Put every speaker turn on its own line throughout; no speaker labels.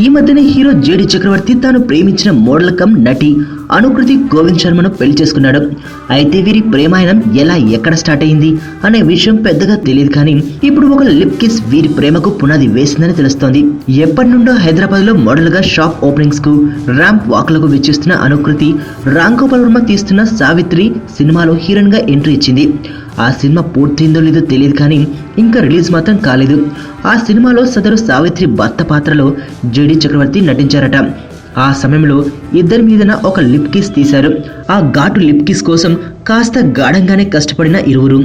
ఈ మధ్యనే hero JD చక్రవర్తి తాను ప్రేమించిన మోడల్ కమ్ నటి అనుకృతి గోవింద్ శర్మను పెళ్లి చేసుకున్నాడు. అయితే వీరి ప్రేమాయణం ఎలా ఎక్కడ స్టార్ట్ అయింది అనే విషయం పెద్దగా తెలియదు, కానీ ఇప్పుడు ఒక లిప్ కిస్ వీరి ప్రేమకు పునాది వేసిందని తెలుస్తోంది. ఎప్పటి నుండో హైదరాబాద్ లో మోడల్ గా షాప్ ఓపెనింగ్స్ కు, ర్యాంప్ వాక్లకు విచ్చిస్తున్న అనుకృతి రామ్ గోపాల్ వర్మ తీస్తున్న సావిత్రి సినిమాలో హీరోయిన్ గా ఎంట్రీ ఇచ్చింది. ఆ సినిమా పూర్తయిందో లేదో తెలియదు, కానీ ఇంకా రిలీజ్ మాత్రం కాలేదు. ఆ సినిమాలో సదరు సావిత్రి భర్త పాత్రలో జేడి చక్రవర్తి నటించారట. ఆ సమయంలో ఇద్దరి మీదన ఒక లిప్ కిస్ తీశారు. ఆ ఘాటు లిప్ కిస్ కోసం కాస్త గాఢంగానే కష్టపడిన ఇరువురు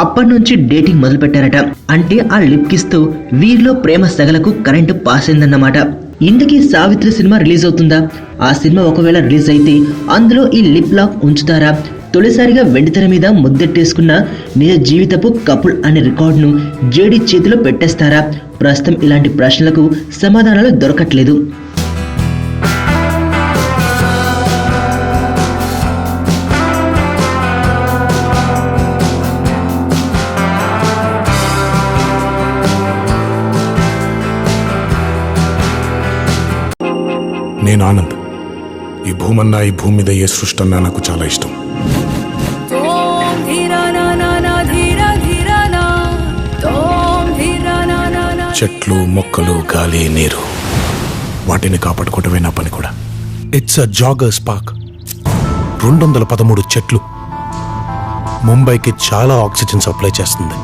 అప్పటి నుంచి డేటింగ్ మొదలు పెట్టారట. అంటే ఆ లిప్ కిస్ తో వీరిలో ప్రేమ సగలకు కరెంటు పాస్ అయిందన్నమాట. ఇందుకీ సావిత్రి సినిమా రిలీజ్ అవుతుందా? ఆ సినిమా ఒకవేళ రిలీజ్ అయితే అందులో ఈ లిప్ లాక్ ఉంచుతారా? తొలిసారిగా వెండితెర మీద ముద్దెట్టేసుకున్న నిజ జీవితపు కపుల్ అనే రికార్డును జేడీ చేతిలో పెట్టేస్తారా? ప్రస్తుతం ఇలాంటి ప్రశ్నలకు సమాధానాలు దొరకట్లేదు.
నేను ఆనంద్. ఈ భూమన్నా, ఈ భూమి మీద ఏ సృష్టి అన్నా నాకు చాలా ఇష్టం. చెట్లు, మొక్కలు, గాలి, నీరు, వాటిని కాపాడుకోవటమే నా పని కూడా. It's a joggers park. 213 చెట్లు ముంబైకి చాలా ఆక్సిజన్ సప్లై చేస్తుంది.